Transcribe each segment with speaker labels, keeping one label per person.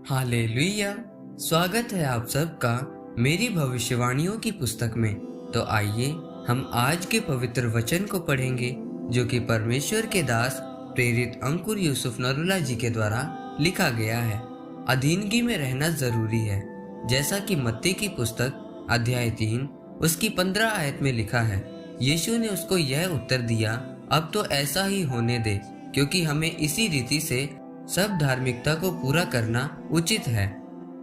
Speaker 1: Hallelujah. स्वागत है आप सबका मेरी भविष्यवाणियों की पुस्तक में। तो आइए हम आज के पवित्र वचन को पढ़ेंगे जो कि परमेश्वर के दास प्रेरित अंकुर यूसुफ नरूला जी के द्वारा लिखा गया है। अधीनगी में रहना जरूरी है, जैसा कि मत्ती की पुस्तक अध्याय 3 उसकी 15 आयत में लिखा है। यीशु ने उसको यह उत्तर दिया, अब तो ऐसा ही होने दे, क्योंकि हमें इसी रीति से सब धार्मिकता को पूरा करना उचित है।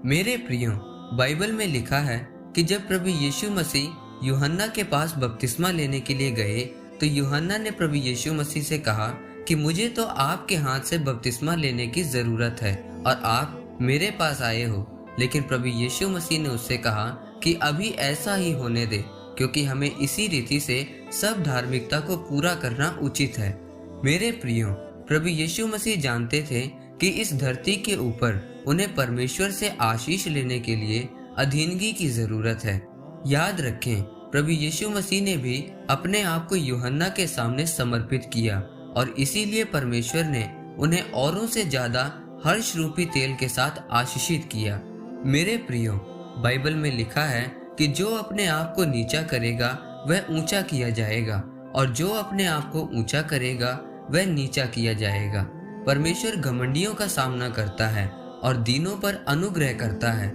Speaker 1: मेरे प्रियो, बाइबल में लिखा है कि जब प्रभु यीशु मसीह यूहन्ना के पास बपतिस्मा लेने के लिए गए तो यूहन्ना ने प्रभु यीशु मसीह से कहा कि मुझे तो आपके हाथ से बपतिस्मा लेने की जरूरत है और आप मेरे पास आए हो। लेकिन प्रभु यीशु मसीह ने उससे कहा कि अभी ऐसा ही होने दे, क्योंकि हमें इसी रीति से सब धार्मिकता को पूरा करना उचित है। मेरे प्रियो, प्रभु यीशु मसीह जानते थे कि इस धरती के ऊपर उन्हें परमेश्वर से आशीष लेने के लिए अधीनगी की जरूरत है। याद रखें, प्रभु यीशु मसीह ने भी अपने आप को यूहन्ना के सामने समर्पित किया और इसीलिए परमेश्वर ने उन्हें औरों से ज्यादा हर्ष रूपी तेल के साथ आशीषित किया। मेरे प्रियो, बाइबल में लिखा है कि जो अपने आप को नीचा करेगा वह ऊंचा किया जाएगा और जो अपने आप को ऊंचा करेगा वह नीचा किया जाएगा। परमेश्वर घमंडियों का सामना करता है और दीनों पर अनुग्रह करता है।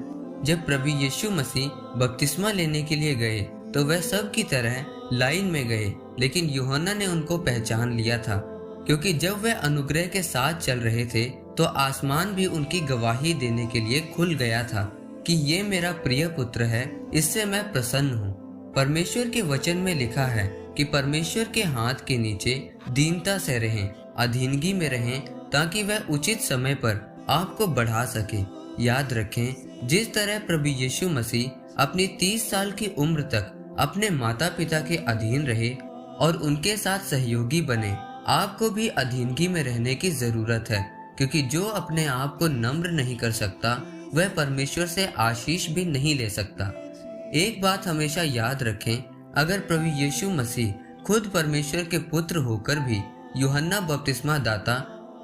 Speaker 1: जब प्रभु यीशु मसीह बपतिस्मा लेने के लिए गए तो वह सब की तरह लाइन में गए, लेकिन यूहन्ना ने उनको पहचान लिया था, क्योंकि जब वह अनुग्रह के साथ चल रहे थे तो आसमान भी उनकी गवाही देने के लिए खुल गया था कि ये मेरा प्रिय पुत्र है, इससे मैं प्रसन्न हूँ। परमेश्वर के वचन में लिखा है कि परमेश्वर के हाथ के नीचे दीनता से रहें, अधीनगी में रहें, ताकि वह उचित समय पर आपको बढ़ा सके। याद रखें, जिस तरह प्रभु यीशु मसीह अपनी 30 साल की उम्र तक अपने माता पिता के अधीन रहे और उनके साथ सहयोगी बने, आपको भी अधीनगी में रहने की जरूरत है, क्योंकि जो अपने आप को नम्र नहीं कर सकता वह परमेश्वर से आशीष भी नहीं ले सकता। एक बात हमेशा याद रखें, अगर प्रभु यीशु मसीह खुद परमेश्वर के पुत्र होकर भी यूहन्ना बपतिस्मा दाता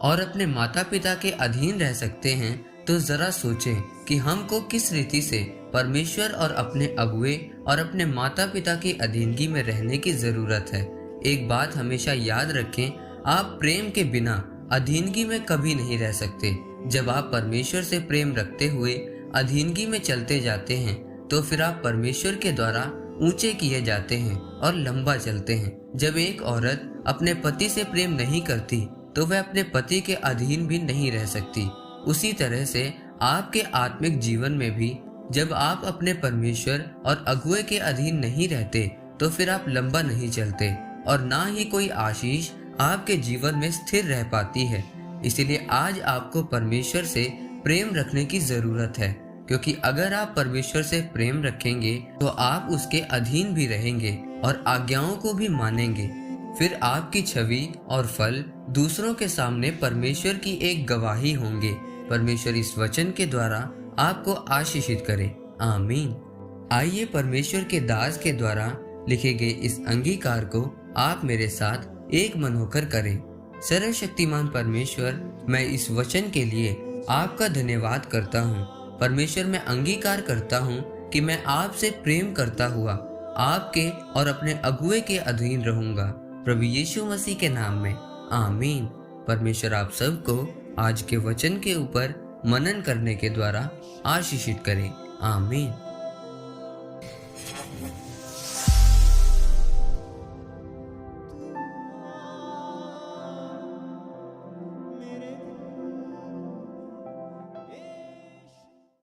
Speaker 1: और अपने माता पिता के अधीन रह सकते हैं, तो जरा सोचें कि हमको किस रीति से परमेश्वर और अपने अगुए और अपने माता पिता की अधीनगी में रहने की जरूरत है। एक बात हमेशा याद रखें, आप प्रेम के बिना अधीनगी में कभी नहीं रह सकते। जब आप परमेश्वर से प्रेम रखते हुए अधीनगी में चलते जाते हैं तो फिर आप परमेश्वर के द्वारा ऊंचे किए जाते हैं और लंबा चलते हैं। जब एक औरत अपने पति से प्रेम नहीं करती तो वह अपने पति के अधीन भी नहीं रह सकती। उसी तरह से आपके आत्मिक जीवन में भी जब आप अपने परमेश्वर और अगुए के अधीन नहीं रहते तो फिर आप लंबा नहीं चलते और ना ही कोई आशीष आपके जीवन में स्थिर रह पाती है। इसीलिए आज आपको परमेश्वर से प्रेम रखने की जरूरत है, क्योंकि अगर आप परमेश्वर से प्रेम रखेंगे तो आप उसके अधीन भी रहेंगे और आज्ञाओं को भी मानेंगे। फिर आपकी छवि और फल दूसरों के सामने परमेश्वर की एक गवाही होंगे। परमेश्वर इस वचन के द्वारा आपको आशीषित करे। आमीन। आइए परमेश्वर के दास के द्वारा लिखे गए इस अंगीकार को आप मेरे साथ एक मन होकर करें। सर्वशक्तिमान परमेश्वर, मैं इस वचन के लिए आपका धन्यवाद करता हूँ। परमेश्वर, मैं अंगीकार करता हूँ कि मैं आपसे प्रेम करता हुआ आपके और अपने अगुए के अधीन रहूंगा, प्रभु यीशु मसीह के नाम में। आमीन। परमेश्वर आप सबको आज के वचन के ऊपर मनन करने के द्वारा आशीषित करे। आमीन।